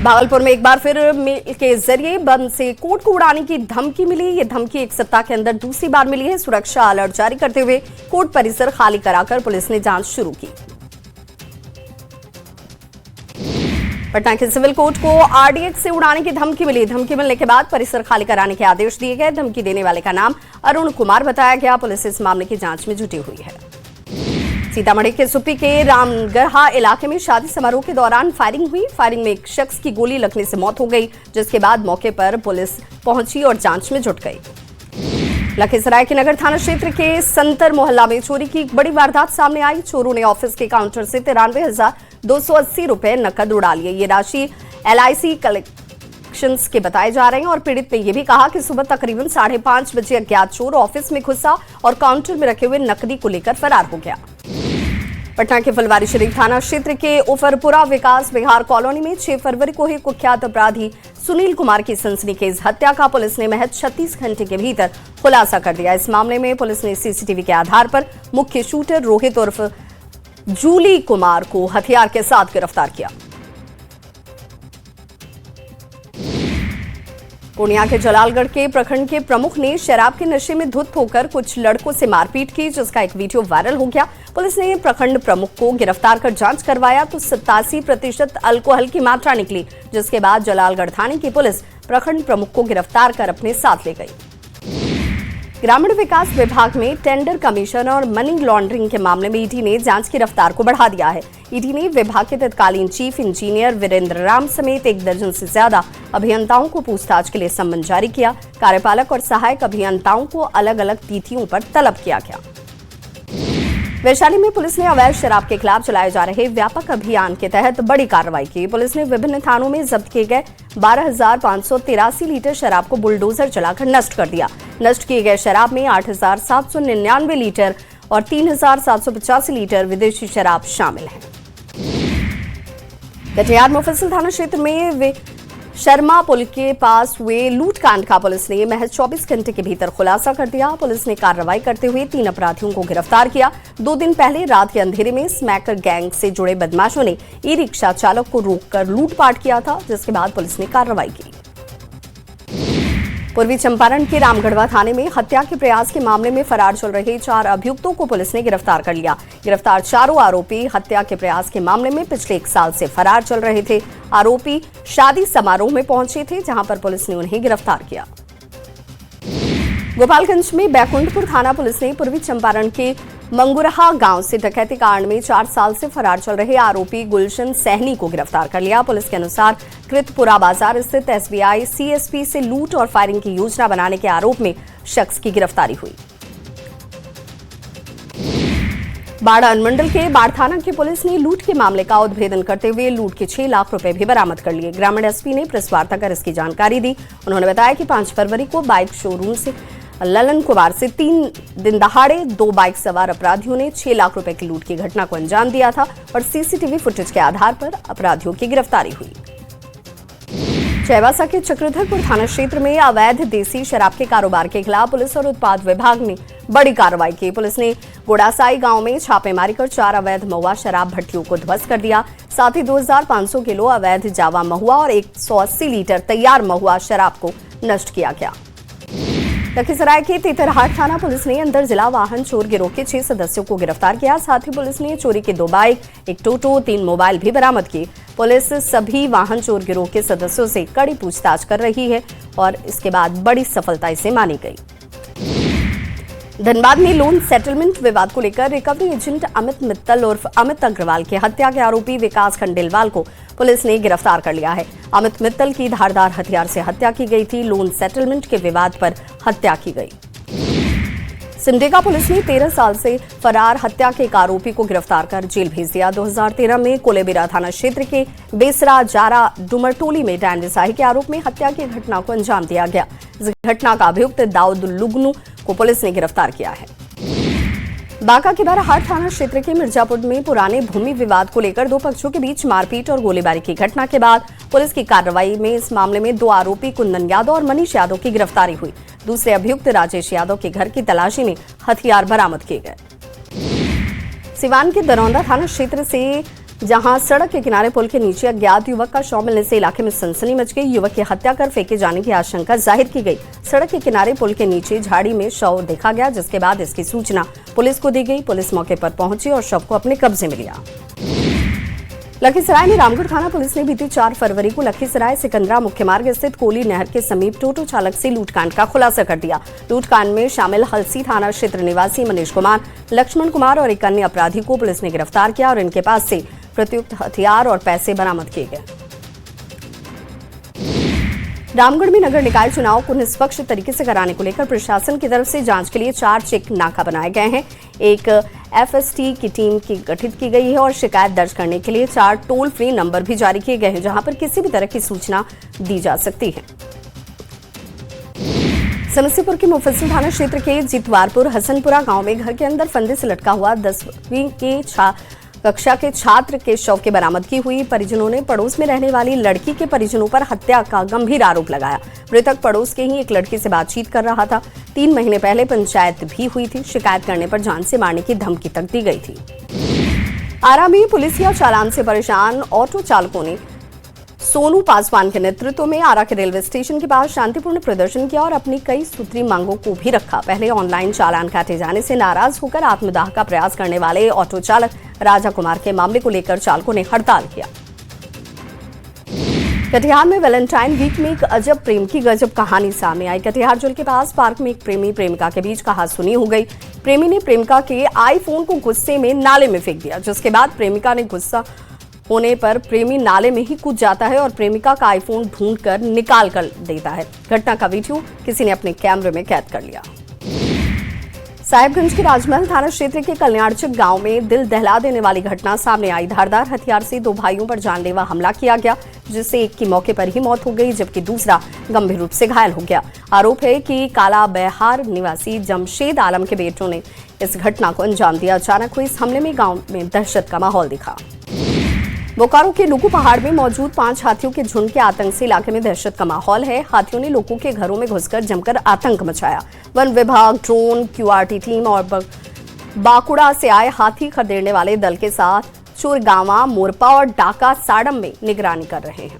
भागलपुर में एक बार फिर मेल के जरिए बम से कोर्ट को उड़ाने की धमकी मिली। ये धमकी एक सप्ताह के अंदर दूसरी बार मिली है। सुरक्षा अलर्ट जारी करते हुए कोर्ट परिसर खाली कराकर पुलिस ने जांच शुरू की। पटना के सिविल कोर्ट को आरडीएक्स से उड़ाने की धमकी मिली। धमकी मिलने के बाद परिसर खाली कराने के आदेश दिए गए। धमकी देने वाले का नाम अरुण कुमार बताया गया। पुलिस इस मामले की जांच में जुटी हुई है। सीतामढ़ी के सुप्पी के रामगढ़ा इलाके में शादी समारोह के दौरान फायरिंग हुई। फायरिंग में एक शख्स की गोली लगने से मौत हो गई, जिसके बाद मौके पर पुलिस पहुंची और जांच में जुट गई। लखीसराय के नगर थाना क्षेत्र के संतर मोहल्ला में चोरी की एक बड़ी वारदात सामने आई। चोरों ने ऑफिस के काउंटर से 93,280 रुपए नकद उड़ा लिए। ये राशि LIC कलेक्शंस के बताए जा रहे हैं और पीड़ित ने यह भी कहा कि सुबह तकरीबन 5:30 बजे अज्ञात चोर ऑफिस में घुसा और काउंटर में रखे हुए नकदी को लेकर फरार हो गया। पटना के फुलवारी शरीफ थाना क्षेत्र के उफरपुरा विकास विहार कॉलोनी में 6 फरवरी को ही कुख्यात अपराधी सुनील कुमार की सनसनीखेज हत्या का पुलिस ने महज 36 घंटे के भीतर खुलासा कर दिया। इस मामले में पुलिस ने CCTV के आधार पर मुख्य शूटर रोहित उर्फ जूली कुमार को हथियार के साथ गिरफ्तार किया। पूर्णिया के जलालगढ़ के प्रखंड के प्रमुख ने शराब के नशे में धुत होकर कुछ लड़कों से मारपीट की, जिसका एक वीडियो वायरल हो गया। पुलिस ने प्रखंड प्रमुख को गिरफ्तार कर जांच करवाया तो 87% अल्कोहल की मात्रा निकली, जिसके बाद जलालगढ़ थाने की पुलिस प्रखंड प्रमुख को गिरफ्तार कर अपने साथ ले गई। ग्रामीण विकास विभाग में टेंडर कमीशन और मनी लॉन्ड्रिंग के मामले में ईडी ने जांच की रफ्तार को बढ़ा दिया है। ईडी ने विभाग के तत्कालीन चीफ इंजीनियर वीरेंद्र राम समेत 1 दर्जन से ज्यादा अभियंताओं को पूछताछ के लिए सम्मन जारी किया। कार्यपालक और सहायक अभियंताओं को अलग अलग तिथियों पर तलब किया गया। वैशाली में पुलिस ने अवैध शराब के खिलाफ चलाए जा रहे व्यापक अभियान के तहत बड़ी कार्रवाई की। पुलिस ने विभिन्न थानों में जब्त किए गए 12,583 लीटर शराब को बुलडोजर चलाकर नष्ट कर दिया। नष्ट किए गए शराब में 8,799 लीटर और 3,785 लीटर विदेशी शराब शामिल है। कटिहार मुफस्सिल थाना क्षेत्र में शर्मा पुल के पास हुए लूटकांड का पुलिस ने महज 24 घंटे के भीतर खुलासा कर दिया। पुलिस ने कार्रवाई करते हुए 3 अपराधियों को गिरफ्तार किया। 2 दिन पहले रात के अंधेरे में स्मैकर गैंग से जुड़े बदमाशों ने ई-रिक्शा चालक को रोककर लूटपाट किया था, जिसके बाद पुलिस ने कार्रवाई की। पूर्वी चंपारण के रामगढ़वा थाने में हत्या के प्रयास के मामले में फरार चल रहे 4 अभियुक्तों को पुलिस ने गिरफ्तार कर लिया। गिरफ्तार चारों आरोपी हत्या के प्रयास के मामले में पिछले 1 साल से फरार चल रहे थे। आरोपी शादी समारोह में पहुंचे थे, जहां पर पुलिस ने उन्हें गिरफ्तार किया। गोपालगंज में बैकुंठपुर थाना पुलिस ने पूर्वी चंपारण के मंगुरहा गांव से डकैती कांड में 4 साल से फरार चल रहे आरोपी गुलशन सहनी को गिरफ्तार कर लिया। पुलिस के अनुसार कृतपुरा बाजार स्थित SBI CSP से लूट और फायरिंग की योजना बनाने के आरोप में शख्स की गिरफ्तारी हुई। बाढ़ अनुमंडल के बाढ़ थाना की पुलिस ने लूट के मामले का उद्भेदन करते हुए लूट के 6 लाख रुपए भी बरामद कर लिए। ग्रामीण SP ने प्रेस वार्ता कर इसकी जानकारी दी। उन्होंने बताया कि 5 फरवरी को बाइक शोरूम से ललन कुमार से 3 दिन दहाड़े 2 बाइक सवार अपराधियों ने 6 लाख रुपए की लूट की घटना को अंजाम दिया था और CCTV फुटेज के आधार पर अपराधियों की गिरफ्तारी हुई। चाईबासा के चक्रधरपुर थाना क्षेत्र में अवैध देसी शराब के कारोबार के खिलाफ पुलिस और उत्पाद विभाग ने बड़ी कार्रवाई की। पुलिस ने गोड़ासाई गांव में छापेमारी कर 4 अवैध महुआ शराब भट्टियों को ध्वस्त कर दिया। साथ ही 2,500 किलो अवैध जावा महुआ और 180 लीटर तैयार महुआ शराब को नष्ट किया गया। लखीसराय के तेतरहाट थाना पुलिस ने अंतर जिला वाहन चोर गिरोह के 6 सदस्यों को गिरफ्तार किया। साथ ही पुलिस ने चोरी के 2 बाइक, 1 टोटो, 3 मोबाइल भी बरामद किए। पुलिस सभी वाहन चोर गिरोह के सदस्यों से कड़ी पूछताछ कर रही है और इसके बाद बड़ी सफलता इसे मानी गई। धनबाद में लोन सेटलमेंट विवाद को लेकर रिकवरी एजेंट अमित मित्तल उर्फ अमित अग्रवाल की हत्या के आरोपी विकास खंडेलवाल को पुलिस ने गिरफ्तार कर लिया है। अमित मित्तल की धारदार हथियार से हत्या की गई थी। लोन सेटलमेंट के विवाद पर हत्या की गई। सिमडेगा पुलिस ने 13 साल से फरार हत्या के एक आरोपी को गिरफ्तार कर जेल भेज दिया। 2013 में कोलेबिरा थाना क्षेत्र के बेसरा जारा डुमरटोली में डायन के आरोप में हत्या की घटना को अंजाम दिया गया। इस घटना का अभियुक्त दाऊद लुगनू को पुलिस ने गिरफ्तार किया है। बांका के बराहाट थाना क्षेत्र के मिर्जापुर में पुराने भूमि विवाद को लेकर 2 पक्षों के बीच मारपीट और गोलीबारी की घटना के बाद पुलिस की कार्रवाई में इस मामले में 2 आरोपी कुंदन यादव और मनीष यादव की गिरफ्तारी हुई। दूसरे अभियुक्त राजेश यादव के घर की तलाशी में हथियार बरामद किए गए। सिवान के दरौंदा थाना क्षेत्र से जहां सड़क के किनारे पुल के नीचे अज्ञात युवक का शव मिलने से इलाके में सनसनी मच गई। युवक की हत्या कर फेंके जाने की आशंका जाहिर की गई। सड़क के किनारे पुल के नीचे झाड़ी में शव देखा गया, जिसके बाद इसकी सूचना पुलिस को दी गई। पुलिस मौके पर पहुंची और शव को अपने कब्जे में लिया। लखीसराय में रामगढ़ थाना पुलिस ने बीती 4 फरवरी को लखीसराय सिकंदरा मुख्य मार्ग स्थित कोली नहर के समीप टोटो चालक से लूटकांड का खुलासा कर दिया। लूटकांड में शामिल हलसी थाना क्षेत्र निवासी मनीष कुमार, लक्ष्मण कुमार और एक अन्य अपराधी को पुलिस ने गिरफ्तार किया और इनके पास से प्रयुक्त हथियार और पैसे बरामद किए गए। रामगढ़ में नगर निकाय चुनाव को निष्पक्ष तरीके से कराने को लेकर प्रशासन की तरफ से जांच के लिए 4 चेक नाका बनाए गए हैं। एक एफएसटी की टीम की गठित की गई है और शिकायत दर्ज करने के लिए 4 टोल फ्री नंबर भी जारी किए गए हैं, जहां पर किसी भी तरह की सूचना दी जा सकती है। समस्तीपुर के मुफस्सिल थाना क्षेत्र के जितवारपुर हसनपुरा गांव में घर के अंदर फंदे से लटका हुआ 10वीं की कक्षा के छात्र के शव की बरामदगी हुई। परिजनों ने पड़ोस में रहने वाली लड़की के परिजनों पर हत्या का गंभीर आरोप लगाया। मृतक पड़ोस के ही एक लड़की से बातचीत कर रहा था। 3 महीने पहले पंचायत भी हुई थी। शिकायत करने पर जान से मारने की धमकी तक दी गई थी। आरा में पुलिस या चालान से परेशान ऑटो चालकों ने सोनू पासवान के नेतृत्व में आरा के रेलवे स्टेशन के पास शांतिपूर्ण प्रदर्शन किया और अपनी कई सूत्री मांगों को भी रखा। पहले ऑनलाइन चालान काटे जाने से नाराज होकर आत्मदाह का प्रयास करने वाले ऑटो चालक राजा कुमार के मामले को लेकर चालकों ने हड़ताल किया। कटिहार में वैलेंटाइन वीक में एक अजब प्रेम की गजब कहानी सामने आई। कटिहार जेल के पास पार्क में एक प्रेमी प्रेमिका के बीच कहासुनी हो गई। प्रेमी ने प्रेमिका के आईफोन को गुस्से में नाले में फेंक दिया, जिसके बाद प्रेमिका ने गुस्सा होने पर प्रेमी नाले में ही कूद जाता है और प्रेमिका का आईफोन ढूंढकर निकाल कर देता है। घटना का वीडियो किसी ने अपने कैमरे में कैद कर लिया। साहिबगंज के राजमहल थाना क्षेत्र के कल्याणचक गांव में दिल दहला देने वाली घटना सामने आई। धारदार हथियार से 2 भाइयों पर जानलेवा हमला किया गया, जिससे एक की मौके पर ही मौत हो गई, जबकि दूसरा गंभीर रूप से घायल हो गया। आरोप है कि काला बेहार निवासी जमशेद आलम के बेटों ने इस घटना को अंजाम दिया। अचानक हुए इस हमले में गांव में दहशत का माहौल दिखा। बोकारो के लुकू पहाड़ में मौजूद 5 हाथियों के झुंड के आतंक से इलाके में दहशत का माहौल है। हाथियों ने लोगों के घरों में घुसकर जमकर आतंक मचाया। वन विभाग, ड्रोन, क्यूआरटी टीम और बाकुड़ा से आए हाथी खदेड़ने वाले दल के साथ चुरगावा, मोरपा और डाका साड़म में निगरानी कर रहे हैं।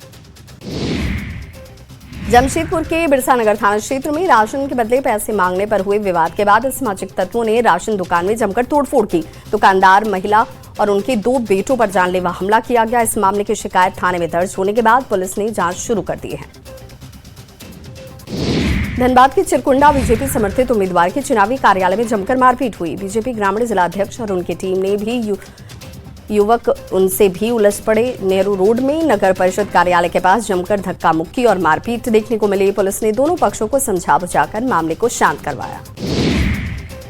जमशेदपुर के बिरसा नगर थाना क्षेत्र में राशन के बदले पैसे मांगने पर हुए विवाद के बाद असामाजिक तत्वों ने राशन दुकान में जमकर तोड़फोड़ की। दुकानदार, महिला और उनके 2 बेटों पर जानलेवा हमला किया गया। इस मामले की शिकायत थाने में दर्ज होने के बाद पुलिस ने जांच शुरू कर दी है। धनबाद के चिरकुंडा बीजेपी समर्थित उम्मीदवार के चुनावी कार्यालय में जमकर मारपीट हुई। बीजेपी ग्रामीण जिलाध्यक्ष और उनकी टीम ने भी युवक उनसे भी उलझ पड़े। नेहरू रोड में नगर परिषद कार्यालय के पास जमकर धक्का मुक्की और मारपीट देखने को मिली। पुलिस ने दोनों पक्षों को समझा बुझाकर मामले को शांत करवाया।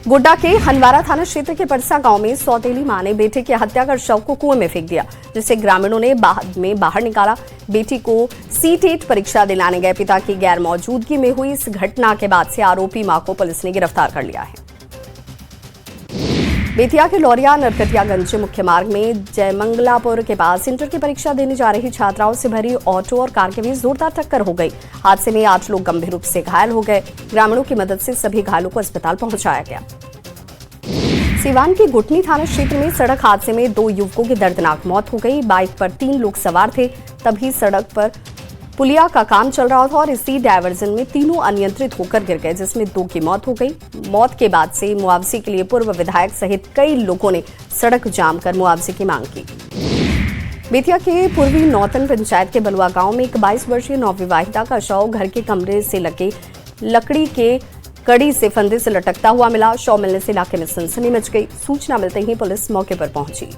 गोड्डा के हनवारा थाना क्षेत्र के परसा गांव में सौतेली मां ने बेटे की हत्या कर शव को कुएं में फेंक दिया, जिसे ग्रामीणों ने बाद में बाहर निकाला। बेटी को सीटेट परीक्षा दिलाने गए पिता की गैर मौजूदगी में हुई इस घटना के बाद से आरोपी मां को पुलिस ने गिरफ्तार कर लिया है। बेतिया के लौरिया नरकटियागंज मुख्य मार्ग में जयमंगलापुर के पास इंटर की परीक्षा देने जा रही छात्राओं से भरी ऑटो और कार के बीच जोरदार टक्कर हो गई। हादसे में 8 लोग गंभीर रूप से घायल हो गए। ग्रामीणों की मदद से सभी घायलों को अस्पताल पहुंचाया गया। सीवान के गुटनी थाना क्षेत्र में सड़क हादसे में 2 युवकों की दर्दनाक मौत हो गई। बाइक पर 3 लोग सवार थे, तभी सड़क पर पुलिया का काम चल रहा था और इसी डायवर्जन में तीनों अनियंत्रित होकर गिर गए, जिसमें 2 की मौत हो गई। मौत के बाद से मुआवजे के लिए पूर्व विधायक सहित कई लोगों ने सड़क जाम कर मुआवजे की मांग की। बेतिया के पूर्वी नौतन पंचायत के बलुआ गांव में एक 22 वर्षीय नवविवाहिता का शव घर के कमरे से लगे लकड़ी के कड़ी से फंदे से लटकता हुआ मिला। शव मिलने से इलाके में सनसनी मच गई। सूचना मिलते ही पुलिस मौके पर पहुंची।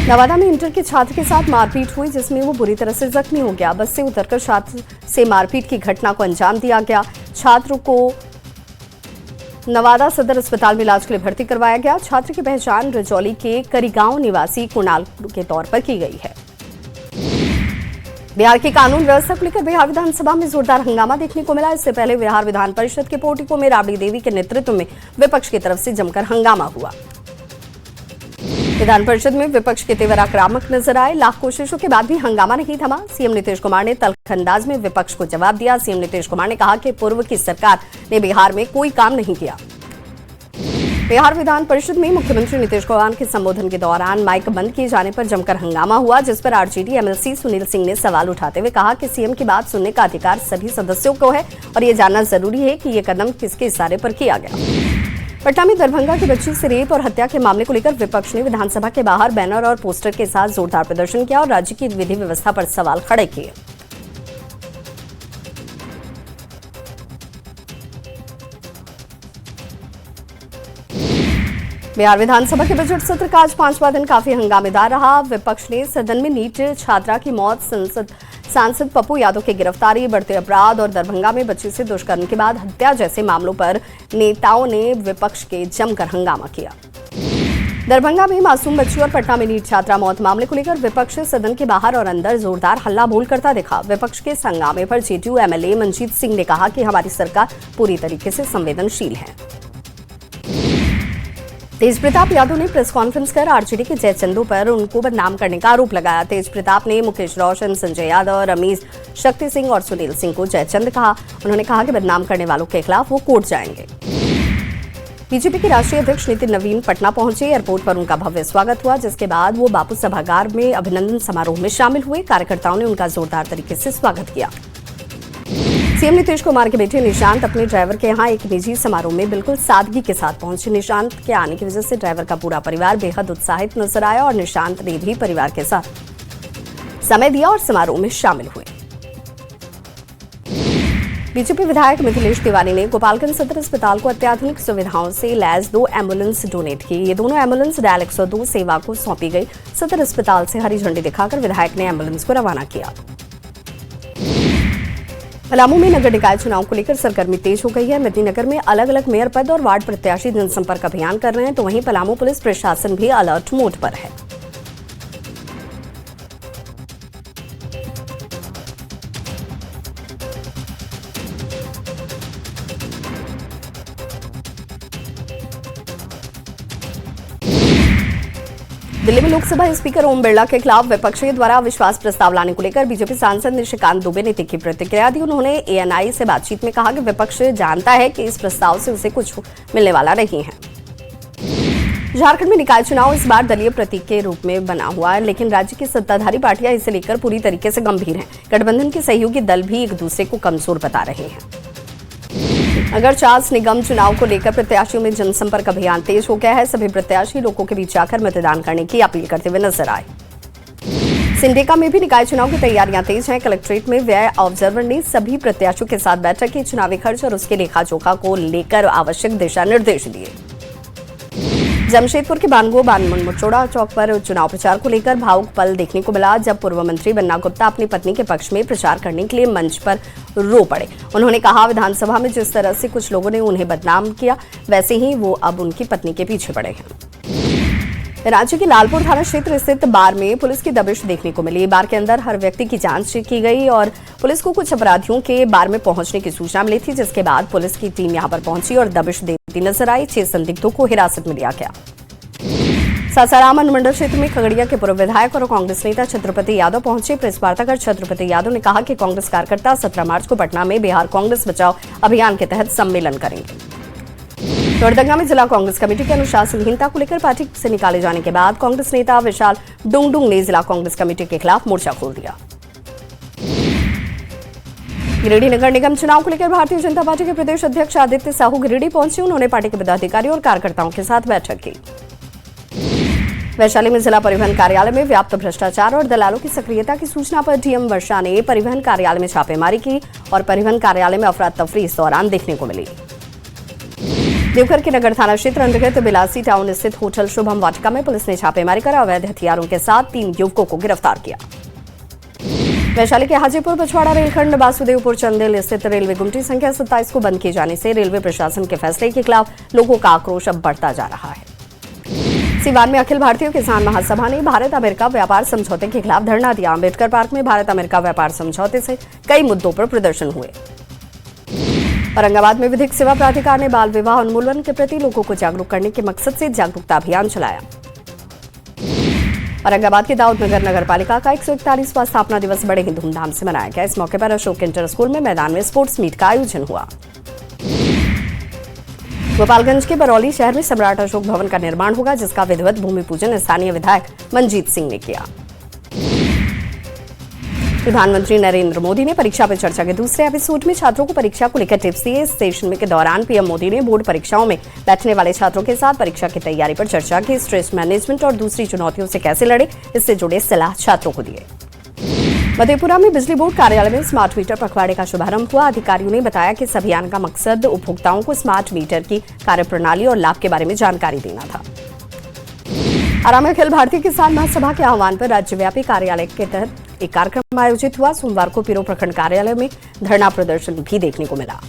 नवादा में इंटर के छात्र के साथ मारपीट हुई, जिसमें वो बुरी तरह से जख्मी हो गया। बस से उतरकर छात्र से मारपीट की घटना को अंजाम दिया गया। छात्र को नवादा सदर अस्पताल में इलाज के लिए भर्ती करवाया गया। छात्र की पहचान रजौली के करीगांव निवासी कुणाल के तौर पर की गई है। बिहार की कानून व्यवस्था को लेकर बिहार विधानसभा में जोरदार हंगामा देखने को मिला। इससे पहले बिहार विधान परिषद के पोर्टिको में राबड़ी देवी के नेतृत्व में विपक्ष की तरफ से जमकर हंगामा हुआ। विधान परिषद में विपक्ष के तेवर आक्रामक नजर आए। लाख कोशिशों के बाद भी हंगामा नहीं थमा। सीएम नीतीश कुमार ने तल्ख अंदाज में विपक्ष को जवाब दिया। सीएम नीतीश कुमार ने कहा कि पूर्व की सरकार ने बिहार में कोई काम नहीं किया। बिहार विधान परिषद में मुख्यमंत्री नीतीश कुमार के संबोधन के दौरान माइक बंद किए जाने पर जमकर हंगामा हुआ, जिस पर आरजेडी एमएलसी सुनील सिंह ने सवाल उठाते हुए कहा कि सीएम की बात सुनने का अधिकार सभी सदस्यों को है और ये जानना जरूरी है कि ये कदम किसके इशारे पर किया गया। पटना में दरभंगा की बच्ची से रेप और हत्या के मामले को लेकर विपक्ष ने विधानसभा के बाहर बैनर और पोस्टर के साथ जोरदार प्रदर्शन किया और राज्य की विधि व्यवस्था पर सवाल खड़े किए। बिहार विधानसभा के बजट सत्र का आज 5वां दिन काफी हंगामेदार रहा। विपक्ष ने सदन में नीट छात्रा की मौत, सांसद पप्पू यादव की गिरफ्तारी, बढ़ते अपराध और दरभंगा में बच्ची से दुष्कर्म के बाद हत्या जैसे मामलों पर नेताओं ने विपक्ष के जमकर हंगामा किया। दरभंगा में मासूम बच्ची और पटना में नीट छात्रा मौत मामले को लेकर विपक्ष सदन के बाहर और अंदर जोरदार हल्ला बोल करता दिखा। विपक्ष के इस हंगामे पर जेडीयू एमएलए मनजीत सिंह ने कहा कि हमारी सरकार पूरी तरीके से संवेदनशील है। तेज प्रताप यादव ने प्रेस कॉन्फ्रेंस कर आरजेडी के जयचंदू पर उनको बदनाम करने का आरोप लगाया। तेज प्रताप ने मुकेश रोशन, संजय यादव, रमेश, शक्ति सिंह और सुनील सिंह को जयचंद कहा। उन्होंने कहा कि बदनाम करने वालों के खिलाफ वो कोर्ट जाएंगे। बीजेपी के राष्ट्रीय अध्यक्ष नितिन नवीन पटना पहुंचे। एयरपोर्ट पर उनका भव्य स्वागत हुआ, जिसके बाद वो बापू सभागार में अभिनंदन समारोह में शामिल हुए। कार्यकर्ताओं ने उनका जोरदार तरीके से स्वागत किया। सीएम नीतीश कुमार के बेटे निशांत अपने ड्राइवर के यहां एक निजी समारोह में बिल्कुल सादगी के साथ पहुंचे। निशांत के आने की वजह से ड्राइवर का पूरा परिवार बेहद उत्साहित नजर आया और निशांत ने भी परिवार के साथ समय दिया और समारोह में शामिल हुए। बीजेपी विधायक मिथिलेश तिवारी ने गोपालगंज सदर अस्पताल को अत्याधुनिक सुविधाओं से लैस 2 एम्बुलेंस डोनेट की। ये दोनों एम्बुलेंस डायल 102 सेवा को सौंपी गई। सदर अस्पताल से हरी झंडी दिखाकर विधायक ने एम्बुलेंस को रवाना किया। पलामू में नगर निकाय चुनाव को लेकर सरगर्मी तेज हो गई है। मेदिनीनगर में अलग अलग मेयर पद और वार्ड प्रत्याशी जनसंपर्क अभियान कर रहे हैं, तो वहीं पलामू पुलिस प्रशासन भी अलर्ट मोड पर है। दिल्ली में लोकसभा स्पीकर ओम बिरला के खिलाफ विपक्ष द्वारा अविश्वास प्रस्ताव लाने को लेकर बीजेपी सांसद निशिकांत दुबे ने तीखी प्रतिक्रिया दी। उन्होंने एएनआई से बातचीत में कहा कि विपक्ष जानता है कि इस प्रस्ताव से उसे कुछ मिलने वाला नहीं है। झारखंड में निकाय चुनाव इस बार दलीय प्रतीक के रूप में बना हुआ है, लेकिन राज्य की सत्ताधारी पार्टियां इसे लेकर पूरी तरीके से गंभीर हैं। गठबंधन के सहयोगी दल भी एक दूसरे को कमजोर बता रहे हैं। नगर चार्ज निगम चुनाव को लेकर प्रत्याशियों में जनसंपर्क अभियान तेज हो गया है। सभी प्रत्याशी लोगों के बीच आकर मतदान करने की अपील करते हुए नजर आए। सिंडेका में भी निकाय चुनाव की तैयारियां तेज हैं। कलेक्ट्रेट में व्यय ऑब्जर्वर ने सभी प्रत्याशियों के साथ बैठक की। चुनावी खर्च और उसके लेखा जोखा को लेकर आवश्यक दिशा निर्देश दिए। जमशेदपुर के बानमोचोड़ा चौक पर चुनाव प्रचार को लेकर भावुक पल देखने को मिला, जब पूर्व मंत्री बन्ना गुप्ता अपनी पत्नी के पक्ष में प्रचार करने के लिए मंच पर रो पड़े। उन्होंने कहा, विधानसभा में जिस तरह से कुछ लोगों ने उन्हें बदनाम किया, वैसे ही वो अब उनकी पत्नी के पीछे पड़े हैं। राज्य के लालपुर थाना क्षेत्र स्थित बार में पुलिस की दबिश देखने को मिली। बार के अंदर हर व्यक्ति की जांच की गई और पुलिस को कुछ अपराधियों के बार में पहुंचने की सूचना मिली थी, जिसके बाद पुलिस की टीम यहां पर पहुंची और दबिश देती नजर आई। 6 संदिग्धों को हिरासत में लिया गया। सासाराम अनुमंडल क्षेत्र में खगड़िया के पूर्व विधायक और कांग्रेस नेता छत्रपति यादव पहुंचे। प्रेस वार्ता कर छत्रपति यादव ने कहा कि कांग्रेस कार्यकर्ता 17 मार्च को पटना में बिहार कांग्रेस बचाओ अभियान के तहत सम्मेलन करेंगे। लोहरदगा में जिला कांग्रेस कमेटी की अनुशासनहीनता को लेकर पार्टी से निकाले जाने के बाद कांग्रेस नेता विशाल डुंगडुंग ने जिला कांग्रेस कमेटी के खिलाफ मोर्चा खोल दिया। गिरिडीह नगर निगम चुनाव को लेकर भारतीय जनता पार्टी के प्रदेश अध्यक्ष आदित्य साहू गिरिडीह पहुंचे। उन्होंने पार्टी के पदाधिकारियों और कार्यकर्ताओं के साथ बैठक की। वैशाली में जिला परिवहन कार्यालय में व्याप्त भ्रष्टाचार और दलालों की सक्रियता की सूचना पर डीएम वर्षा ने परिवहन कार्यालय में छापेमारी की और परिवहन कार्यालय में अफरा तफरी इस दौरान देखने को मिली। देवघर के नगर थाना क्षेत्र अंतर्गत बिलासी टाउन स्थित होटल शुभम वाटिका में पुलिस ने छापेमारी कर अवैध हथियारों के साथ 3 युवकों को गिरफ्तार किया। वैशाली के हाजीपुर पछवाड़ा रेलखंड वासुदेवपुर चंदेल स्थित रेलवे गुमटी संख्या 27 को बंद किए जाने से रेलवे प्रशासन के फैसले के खिलाफ लोगों का आक्रोश अब बढ़ता जा रहा है। सिवान में अखिल भारतीय किसान महासभा ने भारत अमेरिका व्यापार समझौते के खिलाफ धरना दिया। अम्बेडकर पार्क में भारत अमेरिका व्यापार समझौते से कई मुद्दों पर प्रदर्शन हुए। औरंगाबाद में विधिक सेवा प्राधिकार ने बाल विवाह उन्मूलन के प्रति लोगों को जागरूक करने के मकसद से जागरूकता अभियान चलाया। औरंगाबाद के दाऊदनगर नगर पालिका का 141वां स्थापना दिवस बड़े ही धूमधाम से मनाया गया। इस मौके पर अशोक इंटर स्कूल में मैदान में स्पोर्ट्स मीट का आयोजन हुआ। गोपालगंज के बरौली शहर में सम्राट अशोक भवन का निर्माण होगा, जिसका विधिवत भूमि पूजन स्थानीय विधायक मंजीत सिंह ने किया। प्रधानमंत्री नरेंद्र मोदी ने परीक्षा पे चर्चा के दूसरे एपिसोड में छात्रों को परीक्षा को लेकर टिप्स दिए। इस सेशन के दौरान पीएम मोदी ने बोर्ड परीक्षाओं में बैठने वाले छात्रों के साथ परीक्षा की तैयारी पर चर्चा की। स्ट्रेस मैनेजमेंट और दूसरी चुनौतियों से कैसे लड़े, इससे जुड़े सलाह छात्रों को दिए। मधेपुरा में बिजली बोर्ड कार्यालय में स्मार्ट मीटर पखवाड़े का शुभारंभ हुआ। अधिकारियों ने बताया कि इस अभियान का मकसद उपभोक्ताओं को स्मार्ट मीटर की कार्यप्रणाली और लाभ के बारे में जानकारी देना था। आरा में अखिल भारतीय किसान महासभा के आह्वान पर राज्यव्यापी कार्यालय के तहत एक कार्यक्रम आयोजित हुआ। सोमवार को पिरो प्रखंड कार्यालय में धरना प्रदर्शन भी देखने को मिला।